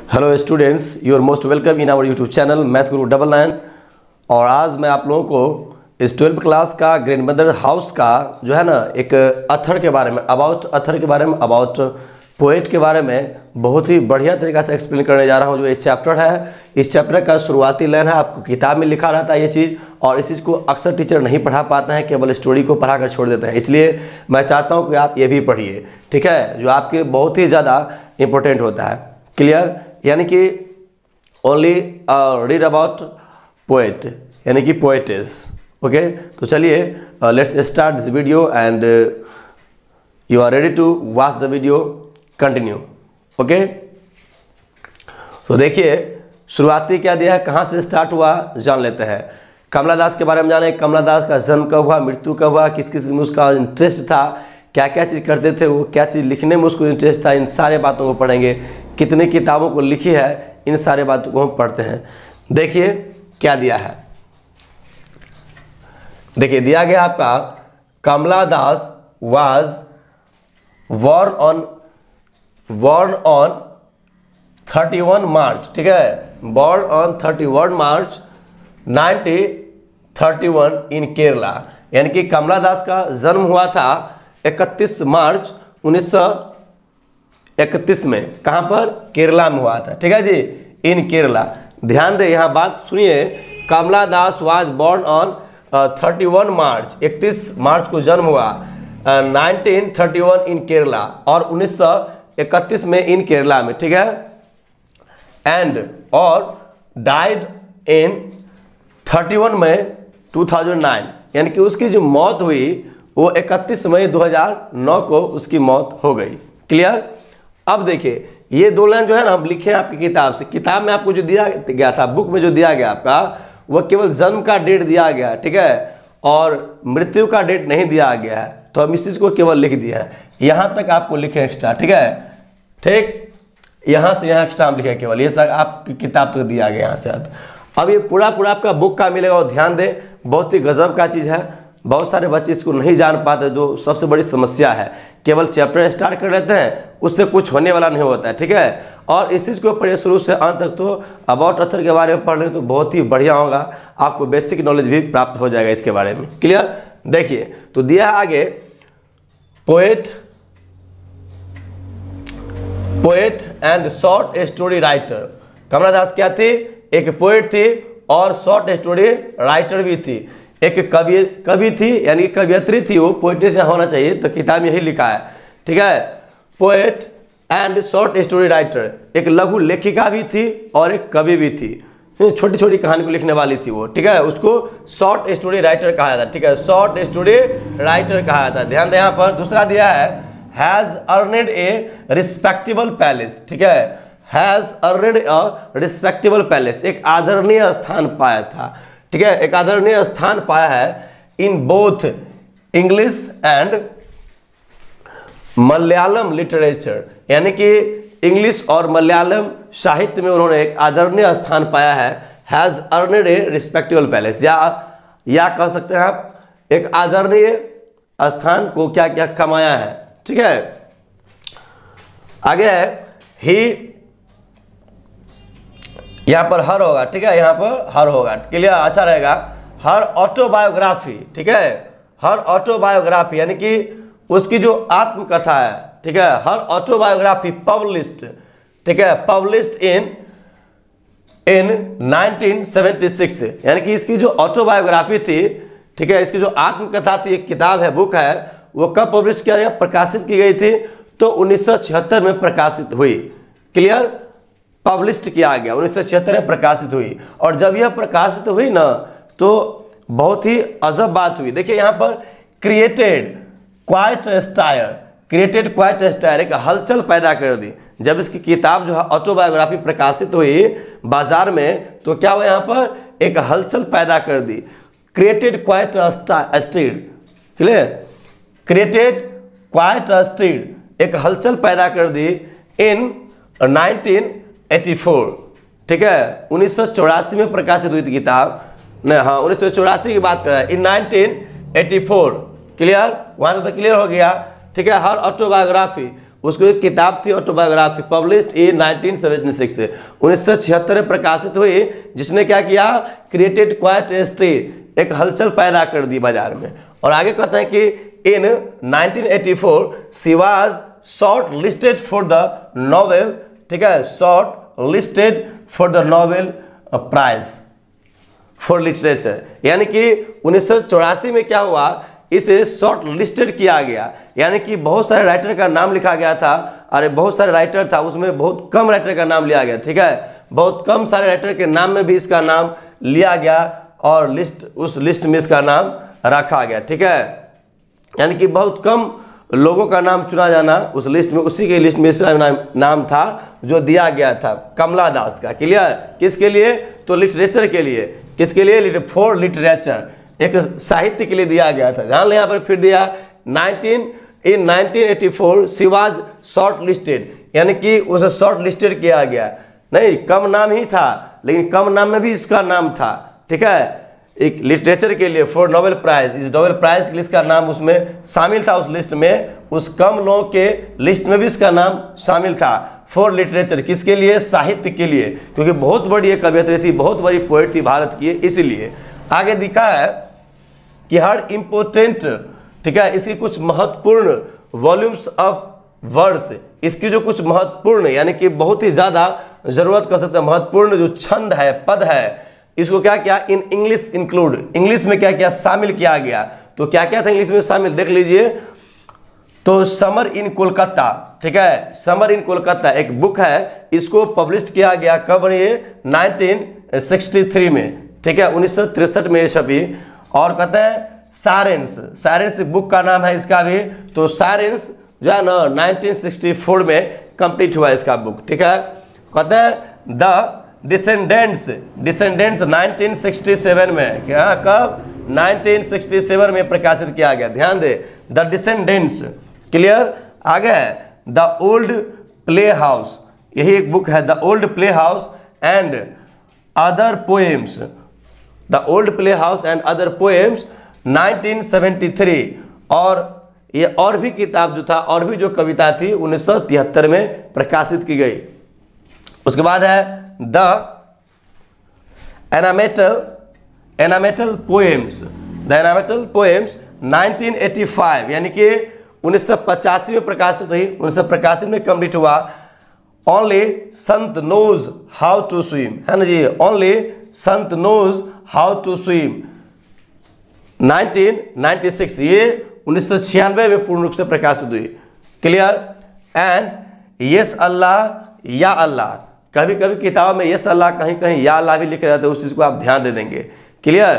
Hello students, you are most welcome in our YouTube channel math guru 99। और आज मैं आप लोगों को इस 12th क्लास का ग्रैंडमदर हाउस का जो है ना एक अथर के बारे में अबाउट पोएट के बारे में बहुत ही बढ़िया तरीक़ा से एक्सप्लेन करने जा रहा हूँ। जो ये चैप्टर है, इस चैप्टर का शुरुआती लाइन है, आपको किताब में लिखा रहता है ये चीज़, और इस चीज़ को अक्सर टीचर नहीं पढ़ा पाते हैं, केवल स्टोरी को पढ़ा कर छोड़ देते हैं। इसलिए मैं चाहता हूँ कि आप ये भी पढ़िए, ठीक है, जो आपके बहुत ही ज़्यादा इंपॉर्टेंट होता है। क्लियर? यानी कि ओनली रीड अबाउट पोएट यानी कि पोएटेस। ओके, तो चलिए let's start this video and you are ready to watch the video, continue. Okay, तो देखिए शुरुआती क्या दिया है, कहाँ से स्टार्ट हुआ जान लेते हैं। कमला दास के बारे में जाने, कमला दास का जन्म कब हुआ, मृत्यु कब हुआ, किस किस में उसका इंटरेस्ट था, क्या क्या चीज़ करते थे वो, क्या चीज़ लिखने में उसको इंटरेस्ट था, इन सारे बातों को पढ़ेंगे। कितने किताबों को लिखी है, इन सारे बातों को हम पढ़ते हैं। देखिए क्या दिया है, देखिए दिया गया आपका कमला दास वाज born on 31 मार्च, ठीक है, born on 31 मार्च 1931 इन केरला। यानी कि कमला दास का जन्म हुआ था 31 मार्च 1931 में। कहाँ पर? केरला में हुआ था, ठीक है जी, इन केरला। ध्यान दे, यहाँ बात सुनिए। कमला दास वाज born on 31 मार्च, 31 मार्च को जन्म हुआ, 1931 इन केरला, और 1931 में इन केरला में, ठीक है, एंड और डाइड इन 31 मई 2009। यानी कि उसकी जो मौत हुई वो 31 मई 2009 को उसकी मौत हो गई। क्लियर? अब देखिए ये दो लाइन जो है ना हम लिखे हैं आपकी किताब से। किताब में आपको जो दिया गया था, बुक में जो दिया गया आपका, वह केवल जन्म का डेट दिया गया है, ठीक है, और मृत्यु का डेट नहीं दिया गया है। तो हम इस चीज़ को केवल लिख दिया है, यहाँ तक आपको लिखे एक्स्ट्रा, ठीक है, ठीक, यहाँ से यहाँ एक्स्ट्रा हम लिखे केवल, ये तक आपकी किताब तक दिया गया यहाँ से। अब ये पूरा आपका बुक का मिलेगा, और ध्यान दें बहुत ही गजब का चीज़ है। बहुत सारे बच्चे इसको नहीं जान पाते, जो सबसे बड़ी समस्या है। केवल चैप्टर स्टार्ट कर लेते हैं, उससे कुछ होने वाला नहीं होता है, ठीक है। और इस चीज़ को पढ़िए शुरू से अंत तक। तो अबाउट अथर के बारे में पढ़ लें तो बहुत ही बढ़िया होगा, आपको बेसिक नॉलेज भी प्राप्त हो जाएगा इसके बारे में। क्लियर? देखिए तो दिया है आगे, poet and short story writer. Kamala Das क्या थी? एक पोएट थी और शॉर्ट स्टोरी राइटर भी थी। एक कवि थी, यानी कवियत्री थी वो, पोएट्री से होना चाहिए, तो किताब में यही लिखा है, ठीक है, poet and short story writer. एक लघु लेखिका भी थी और एक कवि भी थी, छोटी छोटी कहानी को लिखने वाली थी वो, ठीक है, उसको शॉर्ट स्टोरी राइटर कहा जाता है, ठीक है, शॉर्ट स्टोरी राइटर कहा जाता है। ध्यान दें यहाँ पर दूसरा दिया है, has earned A respectable palace, ठीक है, has earned a respectable palace, एक आदरणीय स्थान पाया था, ठीक है, एक आदरणीय स्थान पाया है in both English and Malayalam literature. यानी कि इंग्लिश और मलयालम साहित्य में उन्होंने एक आदरणीय स्थान पाया है। Has earned A respectable palace, या कह सकते हैं आप एक आदरणीय स्थान को क्या क्या कमाया है, ठीक है। आगे है ही, यहाँ पर हर होगा, ठीक है, यहाँ पर हर होगा, क्लियर, अच्छा रहेगा। हर ऑटोबायोग्राफी, ठीक है, हर ऑटोबायोग्राफी यानी कि उसकी जो आत्मकथा है, ठीक है, हर ऑटोबायोग्राफी पब्लिश्ड, ठीक है, पब्लिश्ड इन 1976। यानी कि इसकी जो ऑटोबायोग्राफी थी, ठीक है, इसकी जो आत्मकथा थी, एक किताब है, बुक है, वो कब पब्लिश किया गया, प्रकाशित की गई थी, तो 1976 में प्रकाशित हुई। क्लियर? पब्लिश्ड किया गया, 1976 में प्रकाशित हुई। और जब यह प्रकाशित हुई ना, तो बहुत ही अजब बात हुई। देखिए यहाँ पर क्रिएटेड क्वाइट स्टायर, एक हलचल पैदा कर दी। जब इसकी किताब जो है ऑटोबायोग्राफी प्रकाशित हुई बाजार में, तो क्या हुआ, यहाँ पर एक हलचल पैदा कर दी। Created quite stir, clear, created quite stir, एक हलचल पैदा कर दी इन 1984, ठीक है, 1984 में प्रकाशित हुई थी किताब, नहीं, हाँ 1984 की बात कर रहा है, इन 1984। क्लियर? वहाँ तक तो क्लियर हो गया, ठीक है। हर ऑटोबायोग्राफी उसको एक किताब थी ऑटोबायोग्राफी, पब्लिश्ड इन 1976, 1976 में प्रकाशित हुई, जिसने क्या किया, क्रिएटेड क्वाइट ए स्टिर, एक हलचल पैदा कर दी बाजार में। और आगे कहते हैं कि in 1984 she was shortlisted for the Nobel, ठीक है, shortlisted for the Nobel prize for literature, यानी कि 1984 में क्या हुआ, इसे शॉर्ट लिस्टेड किया गया, यानी कि बहुत सारे राइटर का नाम लिखा गया था, अरे बहुत सारे राइटर था, उसमें बहुत कम राइटर का नाम लिया गया, ठीक है, बहुत कम सारे राइटर के नाम में भी इसका नाम लिया गया और उस लिस्ट में इसका नाम रखा गया, ठीक है, यानी कि बहुत कम लोगों का नाम चुना जाना उस लिस्ट में, उसी के लिस्ट में इसका नाम था जो दिया गया था, कमला दास का। क्लियर? किसके लिए? तो लिटरेचर के लिए। किसके लिए? फॉर लिटरेचर, एक साहित्य के लिए दिया गया था। ध्यान यहाँ पर फिर दिया 1984 शी वाज शॉर्ट लिस्टेड, यानी कि उसे शॉर्ट लिस्टेड किया गया, नहीं कम नाम ही था, लेकिन कम नाम में भी इसका नाम था, ठीक है, एक लिटरेचर के लिए फॉर नोबेल प्राइज, इस नोबेल प्राइज के लिए इसका नाम उसमें शामिल था, उस लिस्ट में, उस कम लोगों के लिस्ट में भी इसका नाम शामिल था, फॉर लिटरेचर, किसके लिए? साहित्य के लिए, क्योंकि बहुत बड़ी एक कवियत्री थी, बहुत बड़ी पोएट थी भारत की, इसीलिए। आगे दिखा है कि हर इम्पोर्टेंट, ठीक है, इसकी कुछ महत्वपूर्ण वॉल्यूम्स ऑफ वर्ड्स, इसकी जो कुछ महत्वपूर्ण, यानी कि बहुत ही ज़्यादा जरूरत कर सकते हैं, महत्वपूर्ण जो छंद है, पद है, इसको क्या किया? इन इंग्लिश इंक्लूड, इंग्लिश में क्या किया? शामिल किया गया। तो क्या क्या था इंग्लिश में शामिल, देख लीजिए। तो समर इन कोलकाता, ठीक है, समर इन कोलकाता एक बुक है, इसको पब्लिश किया गया कब? ये 1963 में, ठीक है, 1963 में ये छपी। और कहते हैं सारेंस, सारेंस बुक का नाम है इसका भी, तो सारेंस जो है ना 1964 में कंप्लीट हुआ इसका बुक, ठीक है। कहते हैं द डिसेंडेंट्स, डिसेंडेंट्स 1967 में, क्या कब? 1967 में प्रकाशित किया गया, ध्यान दे, द डिसेंडेंट्स। क्लियर? आगे है द ओल्ड प्ले हाउस, यही एक बुक है, the old play house and other poems, the old play house and other poems 1973। और ये और भी किताब जो था, और भी जो कविता थी 1973 में प्रकाशित की गई। उसके बाद है द एनामेटल पोएम्स, द एनामेटल पोएम्स 1985, यानी कि 1985 में प्रकाशित हुई, 1985 में कंप्लीट हुआ। Only Sant knows how to swim, है ना जी, only Sant knows how to swim 1996, ये 1996 में पूर्ण रूप से प्रकाशित हुई। क्लियर? एंड यस अल्लाह या अल्लाह, कभी कभी किताब में यस अल्लाह, कहीं कहीं या अल्लाह भी लिखे जाते हैं, उस चीज़ को आप ध्यान दे देंगे। क्लियर?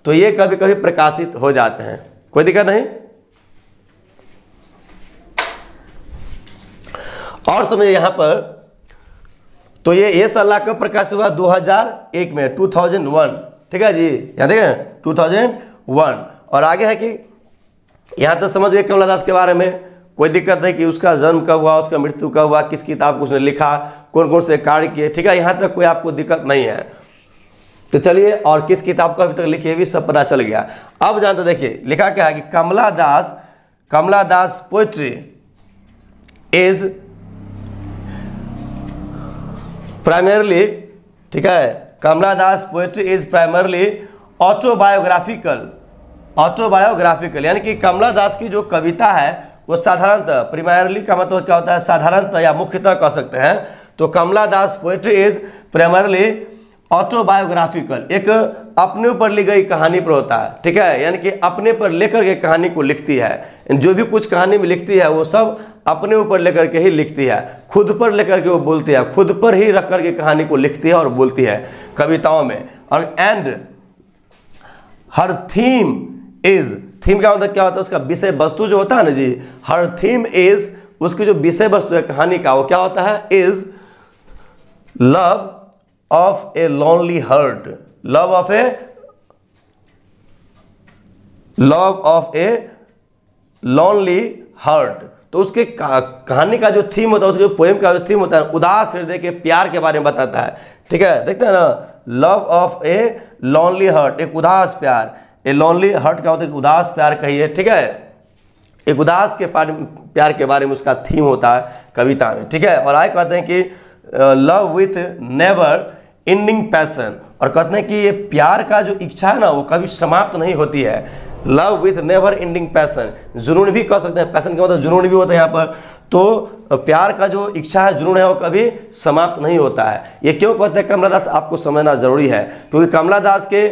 तो ये कभी कभी प्रकाशित हो जाते हैं, कोई दिक्कत नहीं। और समझिए यहाँ पर, तो ये यस अल्लाह कब प्रकाशित हुआ? 2001 में, 2001, ठीक है जी, याद है 2001। और आगे है कि यहाँ तक समझ गए कमला दास के बारे में, कोई दिक्कत नहीं कि उसका जन्म कब हुआ, उसका मृत्यु कब हुआ, किस किताब को उसने लिखा, कौन कौन से कार्य किए, ठीक है, यहाँ तक कोई आपको दिक्कत नहीं है। तो चलिए, और किस किताब को अभी तक लिखी है भी सब पता चल गया। अब जानते देखिए लिखा क्या है कि कमला दास पोएट्री इज प्राइमरली, ठीक है, कमला दास पोएट्री इज प्राइमरली ऑटोबायोग्राफिकल, यानी कि कमला दास की जो कविता है वो साधारणतः, प्राइमरली का मतलब क्या होता है? साधारणतः या मुख्यतः कह सकते हैं। तो कमला दास पोएट्री इज प्राइमरली ऑटोबायोग्राफिकल, एक अपने ऊपर ली गई कहानी पर होता है, ठीक है, यानी कि अपने पर लेकर के कहानी को लिखती है। जो भी कुछ कहानी में लिखती है वो सब अपने ऊपर लेकर के ही लिखती है, खुद पर लेकर के वो बोलती है, खुद पर ही रख करके कहानी को लिखती है और बोलती है कविताओं में। और and her theme is, theme का मतलब क्या होता है? उसका विषय वस्तु जो होता है ना जी, हर थीम इज, उसकी जो विषय वस्तु है कहानी का, वो क्या होता है? Is love of a lonely heart, love of a lonely heart. तो उसके कहानी का जो थीम होता है, उसके पोएम का जो थीम होता है, उदास हृदय के प्यार के बारे में बताता है, ठीक है, देखते हैं ना, love of a lonely heart, एक उदास प्यार, ए लोनली हार्ट का होता है उदास प्यार कहिए, ठीक है, एक उदास के प्यार के बारे में उसका थीम होता है कविता में, ठीक है। और आगे कहते हैं कि love with never ending passion, और कहते हैं कि ये प्यार का जो इच्छा है ना वो कभी समाप्त नहीं होती है। Love with never ending passion, जुनून भी कह सकते हैं, पैसन का मतलब जुनून भी होता है यहाँ पर। तो प्यार का जो इच्छा है, जुनून है, वो कभी समाप्त नहीं होता है। ये क्यों कहते हैं कमला दास, आपको समझना जरूरी है, क्योंकि कमला दास के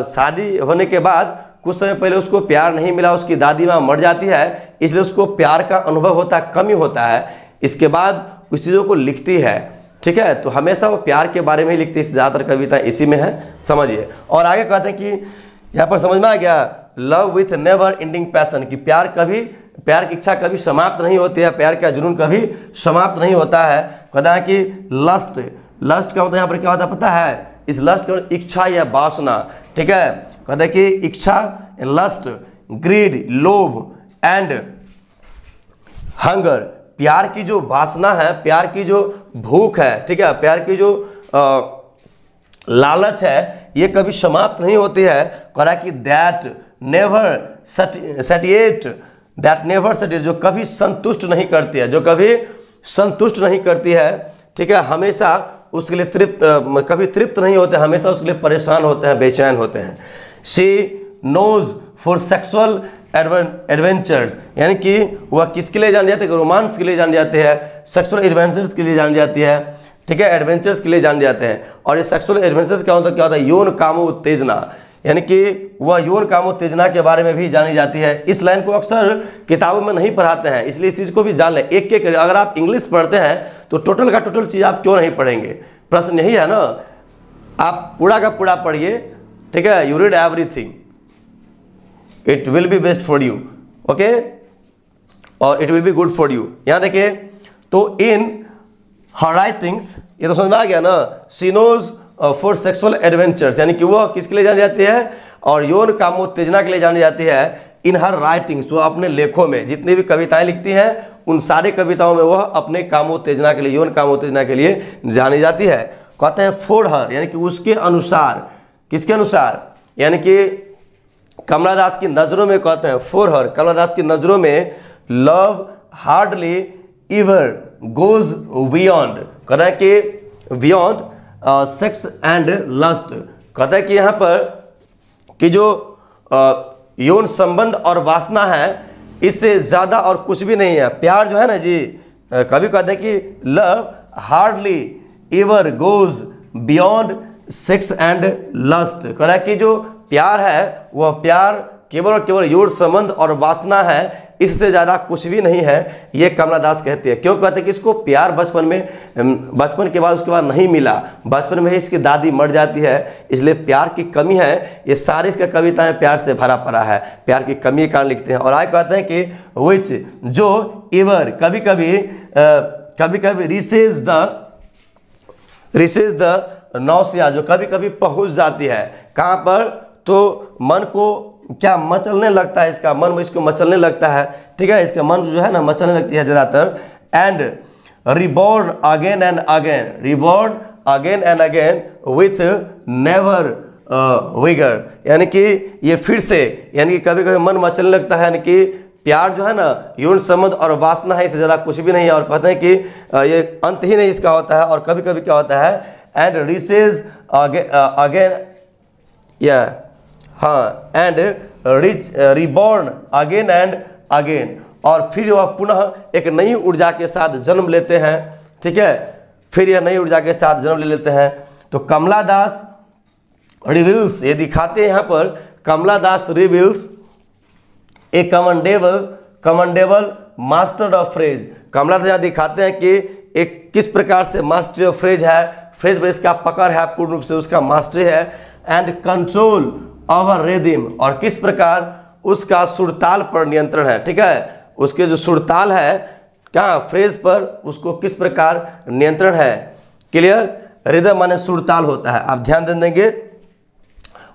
शादी होने के बाद कुछ समय पहले उसको प्यार नहीं मिला, उसकी दादी माँ मर जाती है, इसलिए उसको प्यार का अनुभव होता है, कमी होता है। इसके बाद उस चीज़ों को लिखती है, ठीक है। तो हमेशा वो प्यार के बारे में ही लिखती है, ज़्यादातर कविता इसी में है, समझिए। और आगे कहते हैं कि यहाँ पर समझ में आ गया, love with never ending passion, कि प्यार की इच्छा कभी समाप्त नहीं होती है, प्यार का जुनून कभी समाप्त नहीं होता है। कहता है कि लस्ट का मतलब यहाँ पर क्या होता है पता है, इस लस्ट का इच्छा या वासना, ठीक है। कहते हैं कि इच्छा, लस्ट, ग्रीड, लोभ एंड हंगर, प्यार की जो वासना है, प्यार की जो भूख है, ठीक है, प्यार की जो लालच है, ये कभी समाप्त नहीं होती है। कहा कि दैट नेवर सटिएट, जो कभी संतुष्ट नहीं करती है, जो कभी संतुष्ट नहीं करती है, ठीक है। हमेशा उसके लिए कभी तृप्त नहीं होते, हमेशा उसके लिए परेशान होते हैं, बेचैन होते हैं। She knows for sexual adventures, यानी कि वह किसके लिए जान जाते हैं, रोमांस के लिए जान जाते हैं, सेक्सुअल एडवेंचर्स के लिए जान जाती है, ठीक है, एडवेंचर्स के लिए जान जाते हैं। और ये सेक्सुअल एडवेंचर्स क्या होता है, यौन कामो उत्तेजना, यानी कि वह यौन कामो उत्तेजना के बारे में भी जानी जाती है। इस लाइन को अक्सर किताबों में नहीं पढ़ाते हैं, इसलिए इस चीज़ को भी जान लें। एक अगर आप इंग्लिश पढ़ते हैं तो टोटल का टोटल चीज़ आप क्यों नहीं पढ़ेंगे, प्रश्न यही है ना। आप पूरा का पूरा पढ़िए, ठीक है, you read everything, it will be best for you, okay, और it will be good for you. यहाँ देखिए, तो इन हर राइटिंग्स, ये तो समझ में आ गया ना, she knows for sexual adventures, यानी कि वह किसके लिए जानी जाती है, और यौन कामोत्तेजना के लिए जानी जाती है। इन हर राइटिंग्स, वो अपने लेखों में जितनी भी कविताएं लिखती हैं, उन सारी कविताओं में वह अपने कामोत्तेजना के लिए, यौन कामोत्तेजना के लिए जानी जाती है। कहते हैं फॉर हर, यानी कि उसके अनुसार, किसके अनुसार, यानी कि कमला दास की नज़रों में, कहते हैं फॉर हर, कमला दास की नज़रों में लव हार्डली इवर गोज बियॉन्ड, कहता है कि बियॉन्ड सेक्स एंड लस्ट, कहता है कि यहाँ पर कि जो यौन संबंध और वासना है, इससे ज़्यादा और कुछ भी नहीं है। प्यार जो है ना जी, कभी कहते हैं कि love hardly ever goes beyond sex and lust, कह रहा है कि जो प्यार है वह प्यार केवल और केवल यौन संबंध और वासना है, इससे ज़्यादा कुछ भी नहीं है, ये कमला दास कहती है। क्यों कहते हैं कि इसको प्यार बचपन के बाद उसके बाद नहीं मिला, बचपन में ही इसकी दादी मर जाती है, इसलिए प्यार की कमी है। ये सारी इसकी कविताएं प्यार से भरा पड़ा है, प्यार की कमी के कारण लिखते हैं। और आगे कहते हैं कि विच, जो एवर, कभी कभी रिसेज द नौसिया, जो कभी कभी पहुंच जाती है कहाँ पर, तो मन को क्या मचलने लगता है, इसका मन इसको मचलने लगता है, ठीक है, इसका मन जो है ना मचलने लगती है ज़्यादातर। And reborn again and again with never vigour, यानी कि ये फिर से, यानी कि कभी कभी मन मचलने लगता है, यानी कि प्यार जो है ना यौन संबंध और वासना है, इससे ज़्यादा कुछ भी नहीं है। और कहते हैं कि ये अंत ही नहीं इसका होता है। और कभी कभी क्या होता है, एंड रिसेज अगेन, या हाँ, and reborn again and again, और फिर वह पुनः एक नई ऊर्जा के साथ जन्म लेते हैं, ठीक है, फिर यह नई ऊर्जा के साथ जन्म ले लेते हैं। तो कमला दास रिवील्स, ये दिखाते हैं यहाँ पर, Kamala Das reveals a commendable master of phrase. Kamala Das यहाँ दिखाते हैं कि एक किस प्रकार से मास्टर ऑफ फ्रेज है, फ्रेज पर इसका पकड़ है, पूर्ण रूप से उसका मास्टरी है। एंड कंट्रोल ओवर रिदम, और किस प्रकार उसका सुरताल पर नियंत्रण है, ठीक है, उसके जो सुरताल है क्या फ्रेज पर, उसको किस प्रकार नियंत्रण है। क्लियर, रिदम माने सुरताल होता है, आप ध्यान दे देंगे।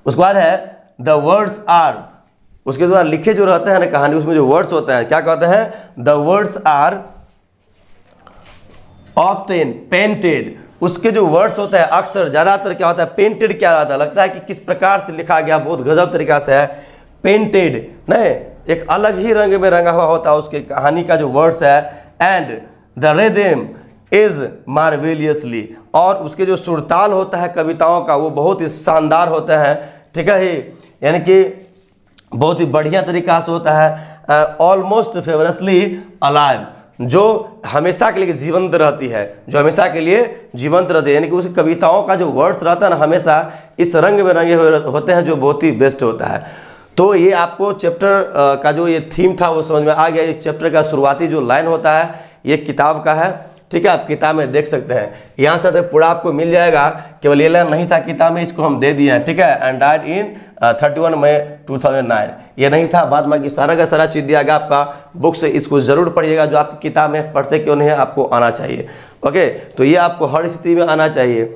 उसके बाद है द वर्ड्स आर, उसके द्वारा लिखे जो रहते हैं ना कहानी, उसमें जो वर्ड्स होते हैं क्या कहते हैं, the words are often painted, उसके जो वर्ड्स होते हैं अक्सर ज़्यादातर क्या होता है, पेंटेड क्या रहता है, लगता है कि किस प्रकार से लिखा गया, बहुत गजब तरीका से है। पेंटेड नहीं, एक अलग ही रंग में रंगा हुआ होता है उसके कहानी का जो वर्ड्स है। एंड द रिदम इज मार्वेलियसली, और उसके जो सुरताल होता है कविताओं का वो बहुत ही शानदार होता है, ठीक है, यानी कि बहुत ही बढ़िया तरीका से होता है। ऑलमोस्ट फेवरसली अलाइव, जो हमेशा के लिए जीवंत रहती है, जो हमेशा के लिए जीवंत रहती है, यानी कि उसकी कविताओं का जो वर्ड्स रहता है ना हमेशा इस रंग में रंगे हुए होते हैं, जो बहुत ही बेस्ट होता है। तो ये आपको चैप्टर का जो ये थीम था वो समझ में आ गया। ये चैप्टर का शुरुआती जो लाइन होता है ये किताब का है, ठीक है, आप किताब में देख सकते हैं। यहाँ से तक पूरा आपको मिल जाएगा, केवल ये लाइन नहीं था किताब में, इसको हम दे दिए हैं, ठीक है। एंड डाइड इन 31 मई 2009, ये नहीं था, बाद में सारा का सारा चीज़ दिया गया आपका बुक से। इसको ज़रूर पढ़िएगा, जो आपकी किताब में पढ़ते क्यों नहीं है, आपको आना चाहिए। ओके, तो ये आपको हर स्थिति में आना चाहिए,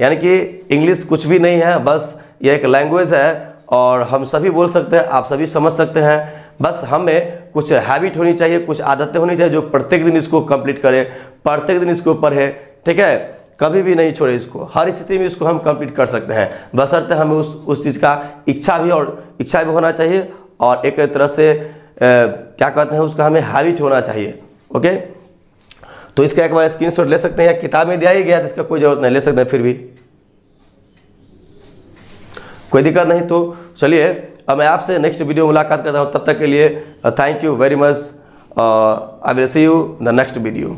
यानी कि इंग्लिश कुछ भी नहीं है, बस ये एक लैंग्वेज है और हम सभी बोल सकते हैं, आप सभी समझ सकते हैं। बस हमें कुछ हैबिट होनी चाहिए, कुछ आदतें होनी चाहिए जो प्रत्येक दिन इसको कंप्लीट करें, प्रत्येक दिन इसको पढ़े, ठीक है, कभी भी नहीं छोड़े इसको, हर स्थिति में इसको हम कंप्लीट कर सकते हैं, बशर्ते हमें उस चीज़ का इच्छा भी होना चाहिए, और एक तरह से क्या कहते हैं उसका हमें हैबिट होना चाहिए। ओके, तो इसका एक बार स्क्रीनशॉट ले सकते हैं, या किताब में दिया ही गया तो इसका कोई ज़रूरत नहीं, ले सकते हैं, फिर भी कोई दिक्कत नहीं। तो चलिए अब मैं आपसे नेक्स्ट वीडियो मुलाकात करता हूँ, तब तक के लिए thank you very much. I will see you the next video.